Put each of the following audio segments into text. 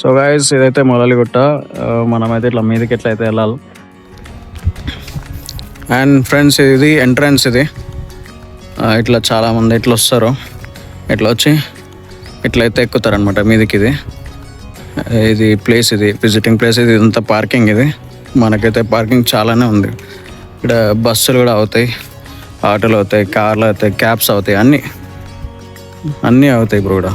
So guys ఇదైతే మొదలుగుట్ట. మనమైతే ఇట్లా మీదకి ఎట్లయితే వెళ్ళాలి. అండ్ ఫ్రెండ్స్ ఇది ఎంట్రన్స్. ఇది ఇట్లా చాలామంది ఇట్లా వస్తారు, ఇట్లా వచ్చి ఇట్లయితే ఎక్కుతారనమాట మీదకి. ఇది ప్లేస్, ఇది విజిటింగ్ ప్లేస్. ఇది ఇదంతా పార్కింగ్. ఇది మనకైతే పార్కింగ్ చాలానే ఉంది. ఇక్కడ బస్సులు కూడా అవుతాయి, ఆటోలు అవుతాయి, కార్లు అవుతాయి, క్యాబ్స్ అవుతాయి, అన్నీ అవుతాయి ఇప్పుడు కూడా.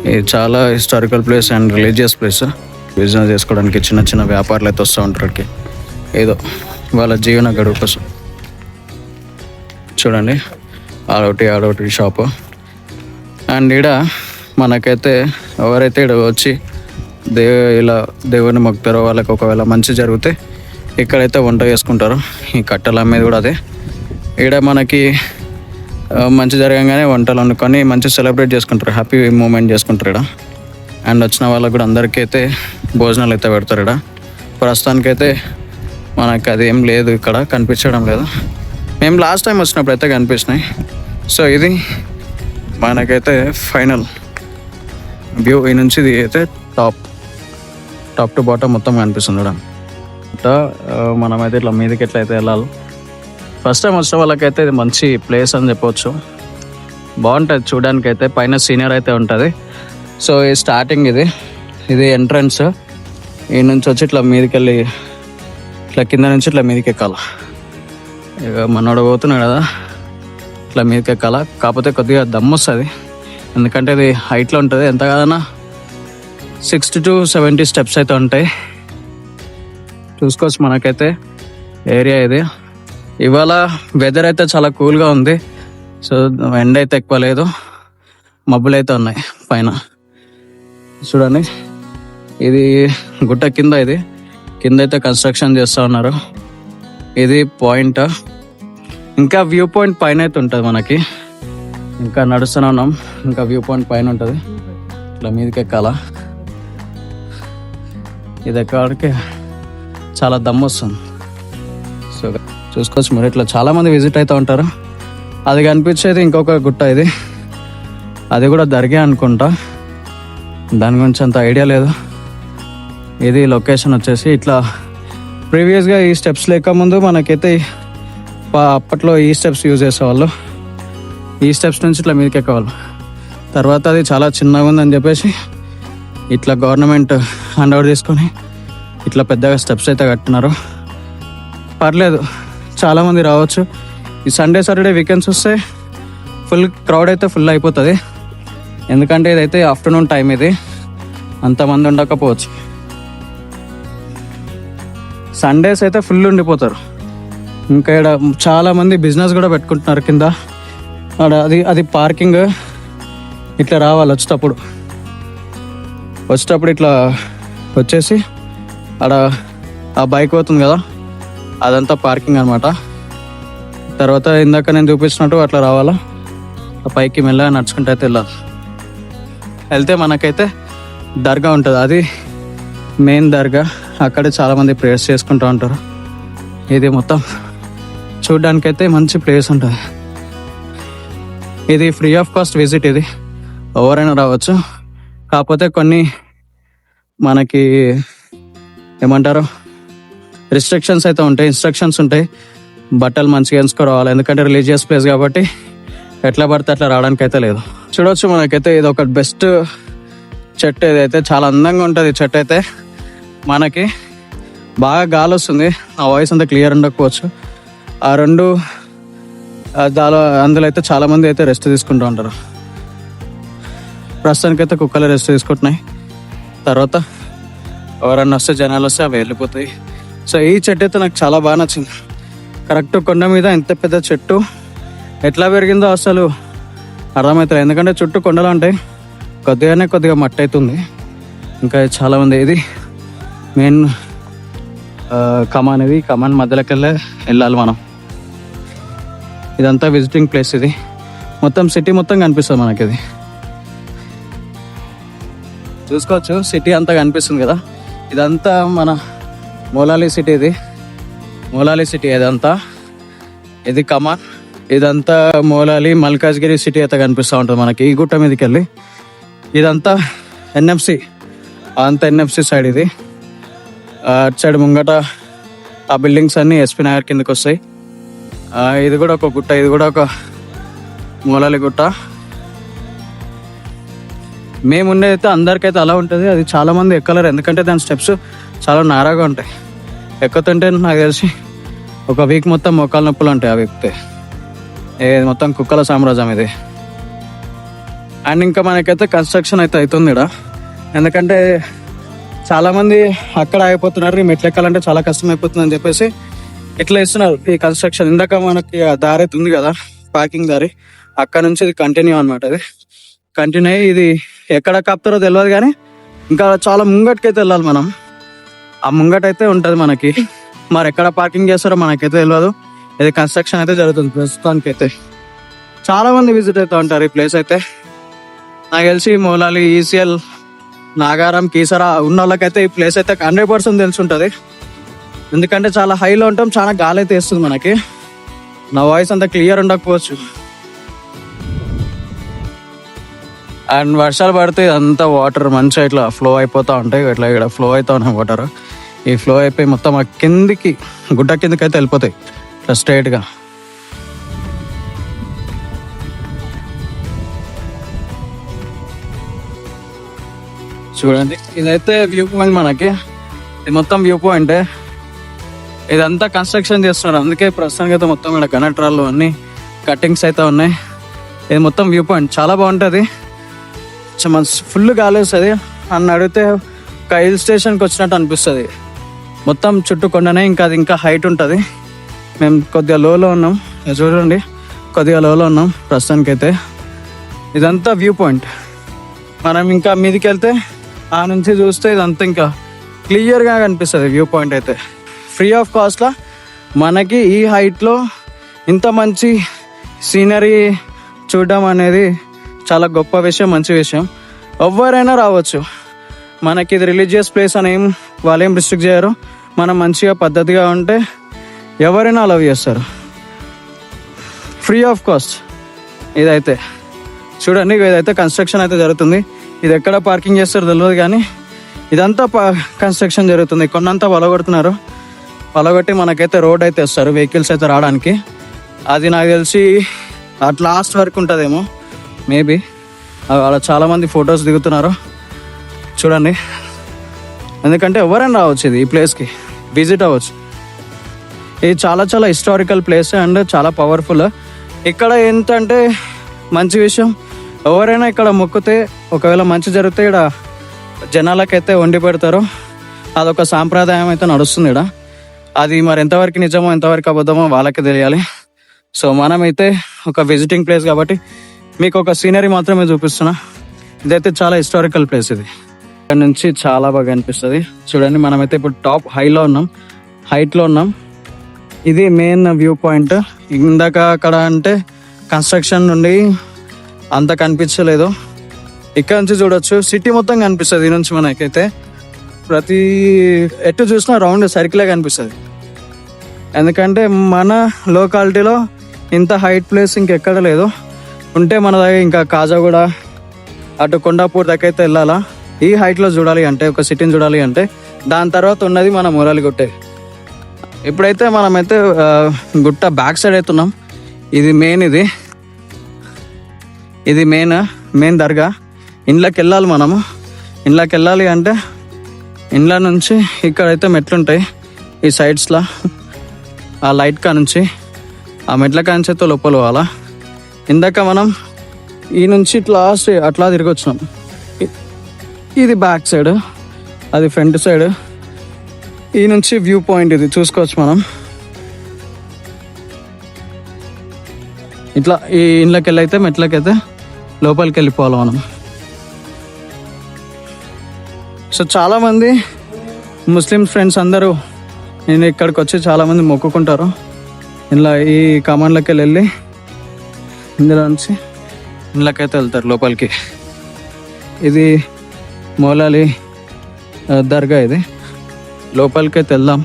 ఇది చాలా historical place and religious place. Business చేసుకోవడానికి చిన్న చిన్న వ్యాపారులు అయితే వస్తూ ఉంటారు ఇక్కడికి, ఏదో వాళ్ళ జీవన గడువు కోసం. చూడండి, ఆడోటి షాపు. అండ్ ఈడ మనకైతే ఎవరైతే ఇక్కడ వచ్చి ఇలా దేవుని మొక్కుతారో వాళ్ళకి ఒకవేళ మంచి జరిగితే ఇక్కడైతే వంట చేసుకుంటారు. ఈ కట్టెల మీద కూడా అదే. ఈడ మనకి మంచి జరగగానే వంటలు వండుకొని మంచి సెలబ్రేట్ చేసుకుంటారు, హ్యాపీ మూమెంట్ చేసుకుంటారు ఇక్కడ. అండ్ వచ్చిన వాళ్ళకి కూడా అందరికీ అయితే భోజనాలు అయితే పెడతారు ఇక్కడ. ప్రస్తుతానికైతే మనకు అదేం లేదు, ఇక్కడ కనిపించడం లేదు. మేము లాస్ట్ టైం వచ్చినప్పుడు అయితే కనిపించినాయి. సో ఇది మనకైతే ఫైనల్ వ్యూ. ఈ నుంచి ఇది అయితే టాప్ టు బాటమ్ మొత్తం కనిపిస్తుంది చూడండి. మనమైతే ఇట్లా మీదకి ఎట్లయితే వెళ్ళాలి. ఫస్ట్ టైం వచ్చిన వాళ్ళకైతే ఇది మంచి ప్లేస్ అని చెప్పవచ్చు. బాగుంటుంది చూడడానికి. అయితే పైన సీనియర్ అయితే ఉంటుంది. సో ఈ స్టార్టింగ్ ఇది ఎంట్రన్స్. ఈ నుంచి వచ్చి ఇట్లా మీదకి వెళ్ళి ఇట్లా కింద నుంచి ఇట్లా మీదకి ఎక్కాలి. ఇక మనోడు పోతున్నాడు కదా, ఇట్లా మీదకి ఎక్కాల. కాకపోతే కొద్దిగా దమ్ము వస్తుంది, ఎందుకంటే ఇది హైట్లో ఉంటుంది. ఎంత కాదన్నా 60 to 70 స్టెప్స్ అయితే ఉంటాయి. చూసుకోవచ్చు మనకైతే ఏరియా ఇది. ఇవాళ వెదర్ అయితే చాలా కూల్గా ఉంది. సో ఎండ అయితే ఎక్కువ లేదు, మబ్బులు అయితే ఉన్నాయి పైన. చూడండి, ఇది గుట్ట కింద. ఇది కింద అయితే కన్స్ట్రక్షన్ చేస్తూ ఉన్నారు. ఇది పాయింట్. ఇంకా వ్యూ పాయింట్ పైన అయితే ఉంటుంది మనకి. ఇంకా నడుస్తూనే ఉన్నాం, ఇంకా వ్యూ పాయింట్ పైన ఉంటుంది. ఇట్లా మీదకి ఎక్కాల. ఇది ఎక్కడికి చాలా దమ్ము వస్తుంది. సో చూసుకోవచ్చు మీరు, ఇట్లా చాలామంది విజిట్ అవుతూ ఉంటారు. అది కనిపించేది ఇంకొక గుట్ట. అది కూడా దర్గా అనుకుంటా, దాని గురించి అంత ఐడియా లేదు. ఇది లొకేషన్ వచ్చేసి ఇట్లా. ప్రీవియస్గా ఈ స్టెప్స్ లేకముందు మనకైతే అప్పట్లో ఈ స్టెప్స్ యూజ్ చేసేవాళ్ళు. ఈ స్టెప్స్ నుంచి ఇట్లా మీదకి ఎక్కేవాళ్ళు. తర్వాత అది చాలా చిన్నగా ఉందని చెప్పేసి ఇట్లా గవర్నమెంట్ హ్యాండ్ ఓవర్ తీసుకొని ఇట్లా పెద్దగా స్టెప్స్ అయితే కట్టినారు. పర్లేదు, చాలామంది రావచ్చు. ఈ సాటర్డే వీకెండ్స్ వస్తే ఫుల్ క్రౌడ్ అయితే ఫుల్ అయిపోతుంది. ఎందుకంటే ఇదైతే ఆఫ్టర్నూన్ టైం, ఇది అంతమంది ఉండకపోవచ్చు. సండేస్ అయితే ఫుల్ ఉండిపోతారు. ఇంకా ఇక్కడ చాలామంది బిజినెస్ కూడా పెట్టుకుంటున్నారు కింద. అది పార్కింగ్. ఇట్లా రావాలి వచ్చేటప్పుడు ఇట్లా వచ్చేసి ఆడ ఆ బైక్ పోతుంది కదా, అదంతా పార్కింగ్ అనమాట. తర్వాత ఇందాక నేను చూపించినట్టు అట్లా రావాలా, ఆ పైకి మెల్లగా నడుచుకుంటూ అయితే వెళ్తే మనకైతే దర్గా ఉంటుంది. అది మెయిన్ దర్గా. అక్కడే చాలామంది ప్రేయర్స్ చేసుకుంటూ ఉంటారు. ఇది మొత్తం చూడడానికైతే మంచి ప్లేస్ ఉంటుంది. ఇది ఫ్రీ ఆఫ్ కాస్ట్ విజిట్. ఇది ఎవరైనా రావచ్చు. కాకపోతే కొన్ని మనకి ఏమంటారు రిస్ట్రిక్షన్స్ అయితే ఉంటాయి, ఇన్స్ట్రక్షన్స్ ఉంటాయి. బట్టలు మంచిగా వేసుకురావాలి, ఎందుకంటే రిలీజియస్ ప్లేస్ కాబట్టి ఎట్లా పడితే అట్లా రావడానికి అయితే లేదు. చూడవచ్చు మనకైతే ఇది ఒక బెస్ట్ చెట్టు. ఇదైతే చాలా అందంగా ఉంటుంది. చెట్టు అయితే మనకి బాగా గాలి వస్తుంది. నా వాయిస్ అంతా క్లియర్ ఉండకపోవచ్చు. ఆ రెండు అందులో అయితే చాలామంది అయితే రెస్ట్ తీసుకుంటూ ఉంటారు. ప్రస్తుతానికైతే కుక్కలు రెస్ట్ తీసుకుంటున్నాయి. తర్వాత ఎవరన్నా వస్తే జనాలు వస్తే అవి వెళ్ళిపోతాయి. సో ఈ చెట్టు అయితే నాకు చాలా బాగా నచ్చింది. కరెక్ట్ కొండ మీద ఇంత పెద్ద చెట్టు ఎట్లా పెరిగిందో అసలు అర్థమవుతుంది. ఎందుకంటే చుట్టూ కొండలు ఉంటాయి, కొద్దిగా మట్టి అవుతుంది. ఇంకా చాలామంది ఇది మెయిన్ కమాన్. ఇది కమాన్ మధ్యలోకి వెళ్ళాలి మనం. ఇదంతా విజిటింగ్ ప్లేస్. ఇది మొత్తం సిటీ మొత్తం కనిపిస్తుంది మనకి. ఇది చూసుకోవచ్చు, సిటీ అంతా కనిపిస్తుంది కదా. ఇదంతా మన మౌలాలి సిటీ. ఇది మౌలాలి సిటీ. ఇది కమాన్. ఇదంతా మౌలాలి మల్కాజ్గిరి సిటీ అయితే కనిపిస్తూ ఉంటుంది మనకి ఈ గుట్ట మీదకి వెళ్ళి. ఇదంతా ఎన్ఎఫ్సి, అంత ఎన్ఎఫ్సి సైడ్ ఇది. అటు సైడ్ ముంగట ఆ బిల్డింగ్స్ అన్నీ ఎస్పీ నగర్ కిందకి వస్తాయి. ఇది కూడా ఒక గుట్ట, ఇది కూడా ఒక మూలాలి గుట్ట. మేము ఉండేదైతే అందరికైతే అలా ఉంటుంది, అది చాలామంది ఎక్కలేరు ఎందుకంటే దాని స్టెప్స్ చాలా నారాగా ఉంటాయి. ఎక్కుతుంటే నాకు తెలిసి ఒక వీక్ మొత్తం మోకాల నొప్పులు ఉంటాయి అవి ఎక్కితే. మొత్తం కుక్కల సామ్రాజ్యం ఇది. అండ్ ఇంకా మనకైతే కన్స్ట్రక్షన్ అయితే అవుతుంది ఇక్కడ, ఎందుకంటే చాలామంది అక్కడ అయిపోతున్నారు, ఈ మెట్లు ఎక్కాలంటే చాలా కష్టం అయిపోతుంది అని చెప్పేసి ఇట్లా ఇస్తున్నారు ఈ కన్స్ట్రక్షన్. ఇందాక మనకి ఆ దారి అయితే ఉంది కదా, పార్కింగ్ దారి, అక్కడ నుంచి ఇది కంటిన్యూ అనమాట. అది కంటిన్యూ అయ్యి ఇది ఎక్కడ కాపుతారో తెలియదు కానీ ఇంకా చాలా ముంగటికైతే వెళ్ళాలి మనం. ఆ ముంగటైతే ఉంటుంది మనకి, మరి ఎక్కడ పార్కింగ్ చేస్తారో మనకైతే తెలియదు. ఇది కన్స్ట్రక్షన్ అయితే జరుగుతుంది ప్రస్తుతానికి. అయితే చాలా మంది విజిట్ అవుతూ ఉంటారు ఈ ప్లేస్ అయితే. నాకు తెలిసి మూలాలి, ఈసీఎల్, నాగారం, కీసరా ఉన్న వాళ్ళకైతే ఈ ప్లేస్ అయితే 100% తెలిసి ఉంటుంది. ఎందుకంటే చాలా హైలో ఉంటాం, చాలా గాలి అయితే వేస్తుంది మనకి. నా వాయిస్ అంత క్లియర్ ఉండకపోవచ్చు. అండ్ వర్షాలు పడితే అంతా వాటర్ మంచిగా ఇట్లా ఫ్లో అయిపోతూ ఉంటాయి. ఇట్లా ఇక్కడ ఫ్లో అవుతూ ఉన్నాయి వాటర్. ఈ ఫ్లో అయిపోయి మొత్తం ఆ కిందికి గుడ్డ కిందకి అయితే వెళ్ళిపోతాయి ఇట్లా స్ట్రైట్గా. చూడండి, ఇదైతే వ్యూ పాయింట్ మనకి. ఇది మొత్తం వ్యూ పాయింటే. ఇదంతా కన్స్ట్రక్షన్ చేస్తున్నారు, అందుకే ప్రస్తుతానికి అయితే మొత్తం ఇక్కడ గణట్రాళ్ళు అన్ని కట్టింగ్స్ అయితే ఉన్నాయి. ఇది మొత్తం వ్యూ పాయింట్ చాలా బాగుంటుంది, ఫుల్ గాలి వస్తుంది. అన్న అడిగితే ఒక హిల్ స్టేషన్కి వచ్చినట్టు అనిపిస్తుంది. మొత్తం చుట్టూ కొండనే, ఇంకా అది ఇంకా హైట్ ఉంటుంది. మేము కొద్దిగా లోలో ఉన్నాం, చూడండి కొద్దిగా లోలో ఉన్నాం ప్రస్తుతానికైతే. ఇదంతా వ్యూ పాయింట్. మనం ఇంకా మీదికి వెళ్తే ఆ నుంచి చూస్తే ఇదంతా ఇంకా క్లియర్గా కనిపిస్తుంది వ్యూ పాయింట్ అయితే. ఫ్రీ ఆఫ్ కాస్ట్లో మనకి ఈ హైట్లో ఇంత మంచి సీనరీ చూడడం అనేది చాలా గొప్ప విషయం, మంచి విషయం. ఎవరైనా రావచ్చు. మనకి ఇది రిలీజియస్ ప్లేస్ అని వాళ్ళు ఏం రిస్ట్రిక్ట్ చేయరు. మనం మంచిగా పద్ధతిగా ఉంటే ఎవరైనా అలవ్ చేస్తారు, ఫ్రీ ఆఫ్ కాస్ట్. ఇదైతే చూడండి, ఇదైతే కన్స్ట్రక్షన్ అయితే జరుగుతుంది. ఇది ఎక్కడ పార్కింగ్ చేస్తారో తెలియదు కానీ ఇదంతా కన్స్ట్రక్షన్ జరుగుతుంది. కొన్నంతా పొలగొడుతున్నారు, పొలగొట్టి మనకైతే రోడ్ అయితే వస్తారు వెహికల్స్ అయితే రావడానికి. అది నాకు తెలిసి అట్ లాస్ట్ వరకు ఉంటుందేమో మేబీ. అలా చాలామంది ఫొటోస్ దిగుతున్నారు చూడండి, ఎందుకంటే ఎవరైనా రావచ్చు ఇది ఈ ప్లేస్కి విజిట్ అవ్వచ్చు. ఇది చాలా చాలా హిస్టారికల్ ప్లేస్ అండ్ చాలా పవర్ఫుల్. ఇక్కడ ఏంటంటే మంచి విషయం, ఎవరైనా ఇక్కడ మొక్కితే ఒకవేళ మంచి జరిగితే ఇక్కడ జనాలకైతే వండి పెడతారు. అదొక సాంప్రదాయం అయితే నడుస్తుంది ఇక్కడ. అది మరి ఎంతవరకు నిజమో ఎంతవరకు అబద్ధమో వాళ్ళకి తెలియాలి. సో మనమైతే ఒక విజిటింగ్ ప్లేస్ కాబట్టి మీకు ఒక సీనరీ మాత్రమే చూపిస్తున్నా. ఇదైతే చాలా హిస్టారికల్ ప్లేస్. ఇది ఇక్కడ నుంచి చాలా బాగా అనిపిస్తుంది. చూడండి, మనమైతే ఇప్పుడు టాప్ హైట్లో ఉన్నాం. ఇది మెయిన్ వ్యూ పాయింట్. ఇందాక అక్కడ అంటే కన్స్ట్రక్షన్ నుండి అంత కనిపించలేదు. ఇక్కడ నుంచి చూడొచ్చు, సిటీ మొత్తం కనిపిస్తుంది. ఈ నుంచి మనకైతే ప్రతి ఎటు చూసినా రౌండ్ సర్కిలే కనిపిస్తుంది. ఎందుకంటే మన లోకాలిటీలో ఇంత హైట్ ప్లేస్ ఇంకెక్కడ లేదు. ఉంటే మన దగ్గర ఇంకా కాజాగూడ అటు కొండాపూర్ దగ్గర అయితే వెళ్ళాలా. ఈ హైట్లో చూడాలి అంటే, ఒక సిటీని చూడాలి అంటే దాని తర్వాత ఉన్నది మన మూలాలిగుట్టే. ఇప్పుడైతే మనమైతే గుట్ట బ్యాక్ సైడ్ అవుతున్నాం. ఇది మెయిన్, ఇది మెయిన్ దర్గా. ఇండ్లకి వెళ్ళాలి మనము. ఇండ్లకి వెళ్ళాలి అంటే ఇండ్ల నుంచి ఇక్కడైతే మెట్లుంటాయి ఈ సైడ్స్లో. ఆ లైట్ కా నుంచి ఆ మెట్ల కా నుంచి అయితే లోపల పోవాలా. ఇందాక మనం ఈ నుంచి ఇట్లా అట్లా తిరిగి వచ్చినాం. ఇది బ్యాక్ సైడ్, అది ఫ్రంట్ సైడ్. ఈ నుంచి వ్యూ పాయింట్ ఇది చూసుకోవచ్చు మనం. ఇట్లా ఈ ఇండ్లకి వెళ్ళైతే మెట్లకైతే లోపలికి వెళ్ళిపోవాలి మనం. సో చాలామంది ముస్లిం ఫ్రెండ్స్ అందరూ నేను ఇక్కడికి వచ్చి చాలామంది మొక్కుకుంటారు. ఇలా ఈ కమాండ్లకి వెళ్ళి ఇందులో నుంచి ఇండ్లకైతే వెళ్తారు లోపలికి. ఇది మౌలాలి దర్గా. ఇది లోపలికి అయితే వెళ్దాం.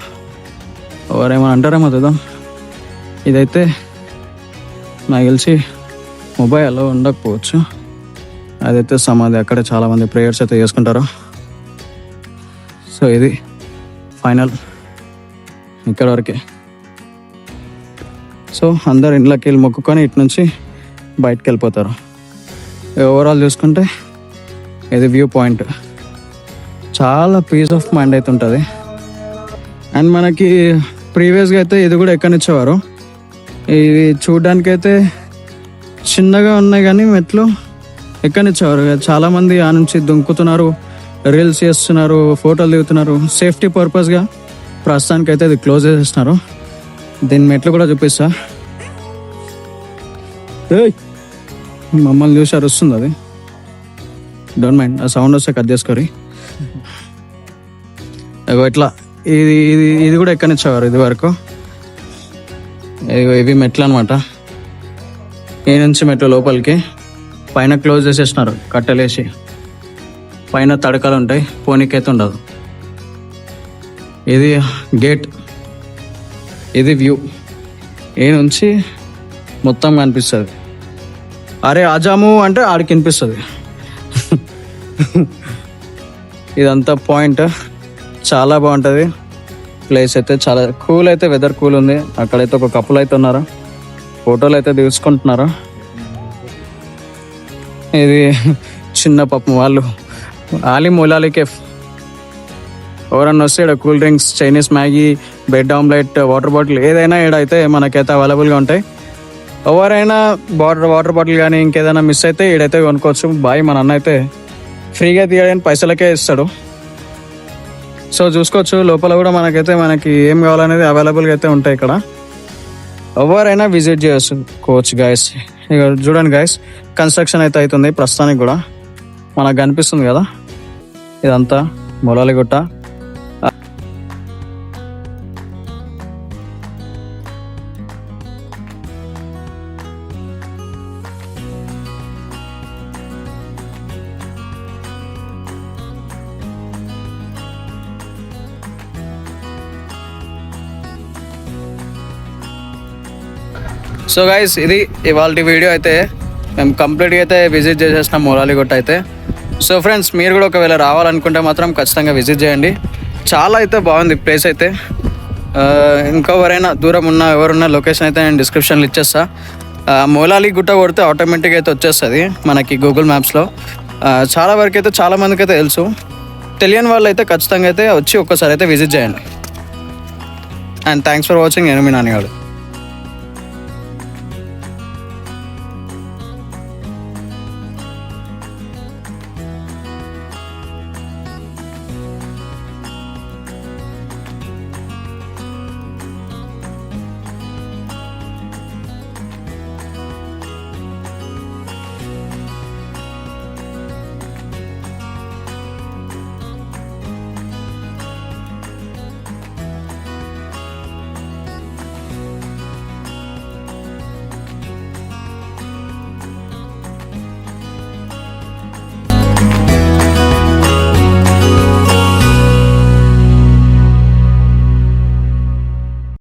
ఎవరేమో అంటారేమో చూద్దాం. ఇదైతే నాకు తెలిసి మొబైల్ అలో ఉండకపోవచ్చు. అదైతే సమాధి, అక్కడ చాలామంది ప్రేయర్స్ అయితే చేసుకుంటారు. సో ఇది ఫైనల్ ఇక్కడ వరకే. సో అందరు ఇంట్లోకి వెళ్ళి మొక్కుకొని ఇటు నుంచి బయటకు వెళ్ళిపోతారు. ఓవరాల్ చూసుకుంటే ఇది వ్యూ పాయింట్, చాలా పీస్ ఆఫ్ మైండ్ అయితే ఉంటుంది. అండ్ మనకి ప్రీవియస్గా అయితే ఇది కూడా ఎక్కనిచ్చేవారు. ఇది చూడడానికైతే చిన్నగా ఉన్నాయి కానీ మెట్లు ఎక్కనిచ్చేవారు. చాలామంది ఆ నుంచి దుంకుతున్నారు, రీల్స్ చేస్తున్నారు, ఫోటోలు దిగుతున్నారు. సేఫ్టీ పర్పస్గా ప్రస్తుతానికైతే ఇది క్లోజ్ చేసేస్తున్నారు. దీని మెట్లు కూడా చూపిస్తా. మమ్మల్ని చూసి అరుస్తుంది అది, డోంట్ మైండ్. ఆ సౌండ్ వస్తే కట్ చేసుకోరి. ఇట్లా ఇది ఇది ఇది కూడా ఎక్కనిచ్చేవారు ఇది వరకు. ఇవి మెట్లు అనమాట. ఈ నుంచి మెట్లు లోపలికి, పైన క్లోజ్ చేసేసినారు కట్టలేసి. పైన తడకలు ఉంటాయి, పోనీకైతే ఉండదు. ఇది గేట్, ఇది వ్యూ. ఈ నుంచి మొత్తం కనిపిస్తుంది. అరే ఆజాము అంటే ఆడికి వినిపిస్తుంది. ఇదంతా పాయింట్, చాలా బాగుంటుంది ప్లేస్ అయితే. చాలా కూల్ అయితే, వెదర్ కూల్ ఉంది. అక్కడైతే ఒక కపుల్ అయితే ఉన్నారు, ఫోటోలు అయితే తీసుకుంటున్నారు. ఇది చిన్న పాపం వాళ్ళు ఆలి మొలాలి కేఫ్. ఎవరన్నా వస్తే ఇక్కడ cool drinks, Chinese Maggi, bread omelette, water bottle ఏదైనా ఈడైతే మనకైతే అవైలబుల్గా ఉంటాయి. ఎవరైనా వాటర్ బాటిల్ కానీ ఇంకేదైనా మిస్ అయితే ఈడైతే కొనుక్కోవచ్చు. బాయ్ మన అన్న అయితే ఫ్రీగా తీయడానికి పైసలకే ఇస్తాడు. సో చూసుకోవచ్చు, లోపల కూడా మనకి ఏం కావాలనేది అవైలబుల్గా అయితే ఉంటాయి ఇక్కడ. ఎవరైనా విజిట్ చేయొచ్చు కోచ్ గైస్. ఇక చూడండి గైస్, కన్స్ట్రక్షన్ అయితే అవుతుంది ప్రస్తుతానికి కూడా. మనకు కనిపిస్తుంది కదా ఇదంతా మొలాలిగుట్ట. సో గైస్, ఇది ఇవాళ వీడియో అయితే. మేము కంప్లీట్గా అయితే విజిట్ చేసేసినాం మొలాలిగుట్ట అయితే. సో ఫ్రెండ్స్, మీరు కూడా ఒకవేళ రావాలనుకుంటే మాత్రం ఖచ్చితంగా విజిట్ చేయండి. చాలా అయితే బాగుంది ప్లేస్ అయితే. ఇంకెవరైనా దూరం ఉన్న ఎవరున్న లొకేషన్ అయితే నేను డిస్క్రిప్షన్లో ఇచ్చేస్తా. మొలాలిగుట్ట కొడితే ఆటోమేటిక్గా అయితే వచ్చేస్తుంది మనకి గూగుల్ మ్యాప్స్లో. చాలా వరకు అయితే చాలా మందికి అయితే తెలుసు. తెలియని వాళ్ళు అయితే ఖచ్చితంగా అయితే వచ్చి ఒక్కసారి అయితే విజిట్ చేయండి. And thanks for watching. నేను మీ నాన్నగాడు.